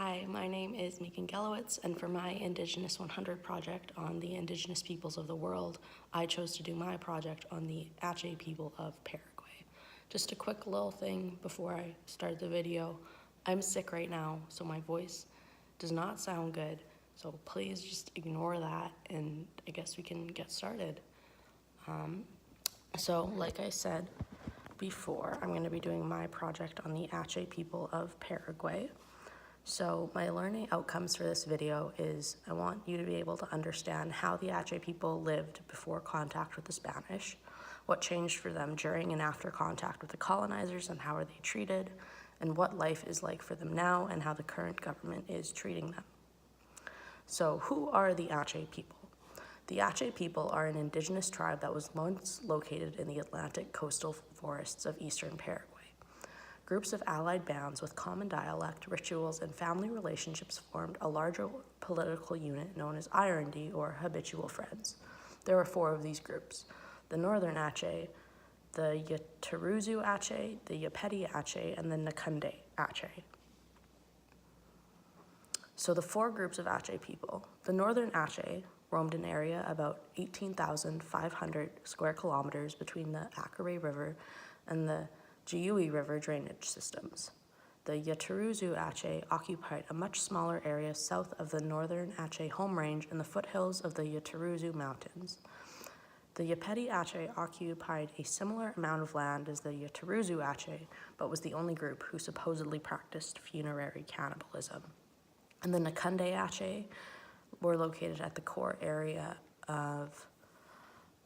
Hi, my name is Megan Gelowitz, and for my Indigenous 100 project on the Indigenous peoples of the world, I chose to do my project on the Aché people of Paraguay. Just a quick little thing before I start the video. I'm sick right now, so my voice does not sound good, so please just ignore that, and I guess we can get started. So like I said before, I'm going to be doing my project on the Aché people of Paraguay. So my learning outcomes for this video is I want you to be able to understand how the Aché people lived before contact with the Spanish, what changed for them during and after contact with the colonizers and how are they treated, and what life is like for them now and how the current government is treating them. So who are the Aché people? The Aché people are an indigenous tribe that was once located in the Atlantic coastal forests of eastern Paraguay. Groups of allied bands with common dialect, rituals, and family relationships formed a larger political unit known as INDG, or Habitual Friends. There were 4 of these groups: the Northern Aché, the Yataruzu Aché, the Yapeti Aché, and the Nakunde Aché. So the 4 groups of Aché people. The Northern Aché roamed an area about 18,500 square kilometers between the Aché River and the Jiui River drainage systems. The Yataruzu Aché occupied a much smaller area south of the Northern Aché home range in the foothills of the Yataruzu Mountains. The Yapeti Aché occupied a similar amount of land as the Yataruzu Aché, but was the only group who supposedly practiced funerary cannibalism. And the Nakunde Aché were located at the core area of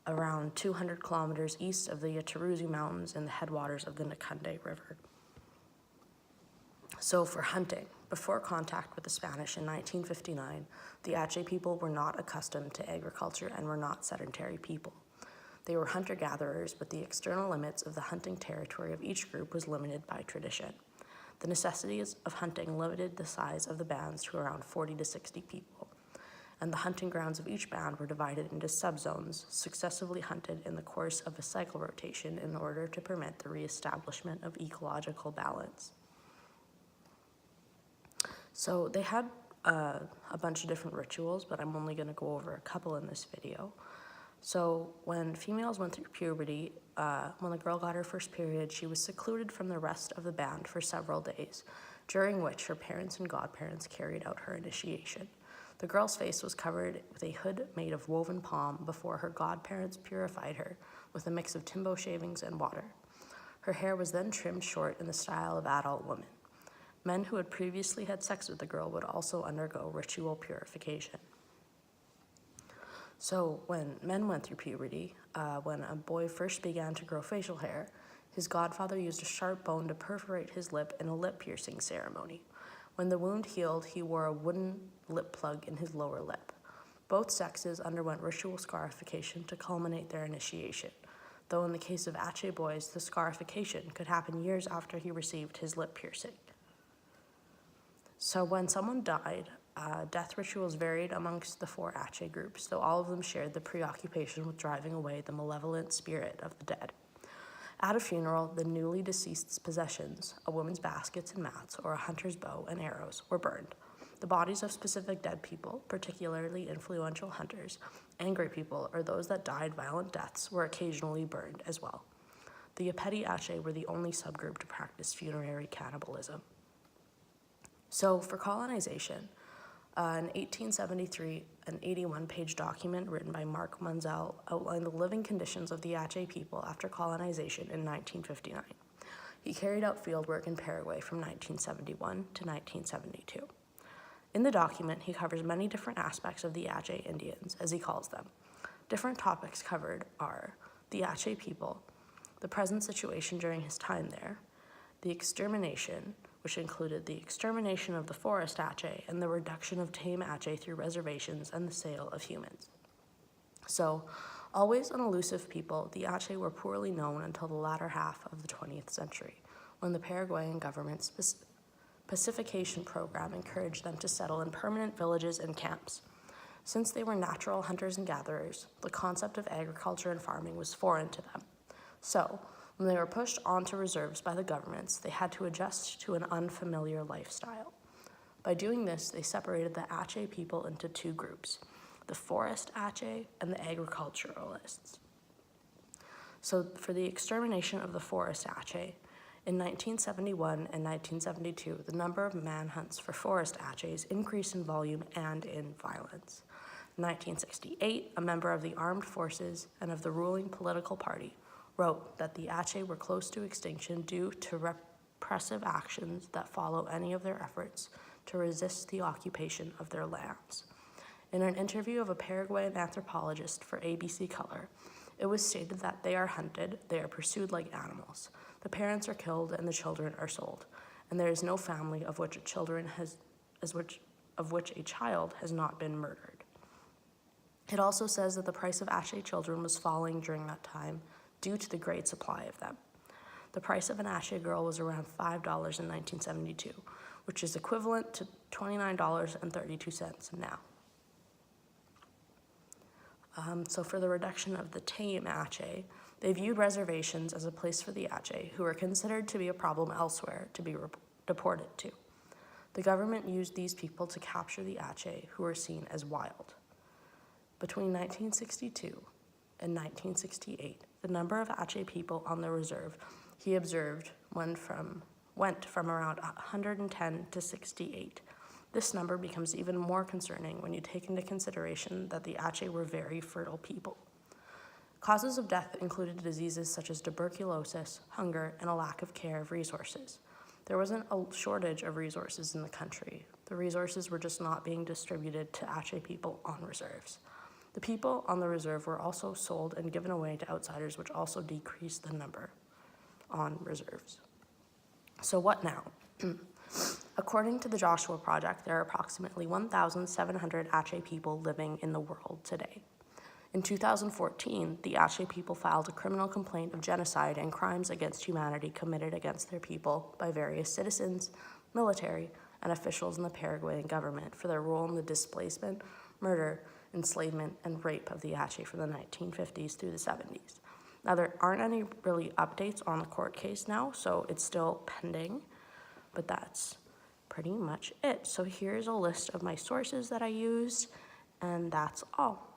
around 200 kilometers east of the Yataruzu Mountains in the headwaters of the Nakunde River. So for hunting, before contact with the Spanish in 1959, the Aché people were not accustomed to agriculture and were not sedentary people. They were hunter-gatherers, but the external limits of the hunting territory of each group was limited by tradition. The necessities of hunting limited the size of the bands to around 40 to 60 people, and the hunting grounds of each band were divided into subzones, successively hunted in the course of a cycle rotation in order to permit the reestablishment of ecological balance. So they had a bunch of different rituals, but I'm only going to go over a couple in this video. So when females went through puberty, when the girl got her first period, she was secluded from the rest of the band for several days, during which her parents and godparents carried out her initiation. The girl's face was covered with a hood made of woven palm before her godparents purified her with a mix of timbo shavings and water. Her hair was then trimmed short in the style of adult women. Men who had previously had sex with the girl would also undergo ritual purification. So when men went through puberty, when a boy first began to grow facial hair, his godfather used a sharp bone to perforate his lip in a lip piercing ceremony. When the wound healed, he wore a wooden lip plug in his lower lip. Both sexes underwent ritual scarification to culminate their initiation, though in the case of Aché boys, the scarification could happen years after he received his lip piercing. So when someone died, death rituals varied amongst the 4 Aché groups, though all of them shared the preoccupation with driving away the malevolent spirit of the dead. At a funeral, the newly deceased's possessions, a woman's baskets and mats, or a hunter's bow and arrows, were burned. The bodies of specific dead people, particularly influential hunters, angry people, or those that died violent deaths, were occasionally burned as well. The Yapeti Aché were the only subgroup to practice funerary cannibalism. So for colonization, in 1873, an 81-page document written by Mark Munzel outlined the living conditions of the Aché people after colonization in 1959. He carried out fieldwork in Paraguay from 1971 to 1972. In the document, he covers many different aspects of the Aché Indians, as he calls them. Different topics covered are the Aché people, the present situation during his time there, the extermination, which included the extermination of the forest Aché and the reduction of tame Aché through reservations and the sale of humans. So, always an elusive people, the Aché were poorly known until the latter half of the 20th century, when the Paraguayan government's pacification program encouraged them to settle in permanent villages and camps. Since they were natural hunters and gatherers, the concept of agriculture and farming was foreign to them. So, when they were pushed onto reserves by the governments, they had to adjust to an unfamiliar lifestyle. By doing this, they separated the Aché people into two groups, the forest Aché and the agriculturalists. So for the extermination of the forest Aché, in 1971 and 1972, the number of manhunts for forest Achés increased in volume and in violence. In 1968, a member of the armed forces and of the ruling political party wrote that the Aché were close to extinction due to repressive actions that follow any of their efforts to resist the occupation of their lands. In an interview of a Paraguayan anthropologist for ABC Color, it was stated that they are hunted, they are pursued like animals. The parents are killed and the children are sold, and there is no family of which a child has not been murdered. It also says that the price of Aché children was falling during that time due to the great supply of them. The price of an Aché girl was around $5 in 1972, which is equivalent to $29.32 now. So for the reduction of the tame Aché, they viewed reservations as a place for the Aché, who were considered to be a problem elsewhere, to be deported to. The government used these people to capture the Aché, who were seen as wild. Between 1962 and 1968, the number of Aché people on the reserve, he observed, went from around 110 to 68. This number becomes even more concerning when you take into consideration that the Aché were very fertile people. Causes of death included diseases such as tuberculosis, hunger, and a lack of care of resources. There wasn't a shortage of resources in the country. The resources were just not being distributed to Aché people on reserves. The people on the reserve were also sold and given away to outsiders, which also decreased the number on reserves. So what now? According to the Joshua Project, there are approximately 1,700 Aché people living in the world today. In 2014, the Aché people filed a criminal complaint of genocide and crimes against humanity committed against their people by various citizens, military, and officials in the Paraguayan government for their role in the displacement, murder, enslavement, and rape of the Aché from the 1950s through the 70s. Now, there aren't any really updates on the court case now, so it's still pending, but that's pretty much it. So here's a list of my sources that I used, and that's all.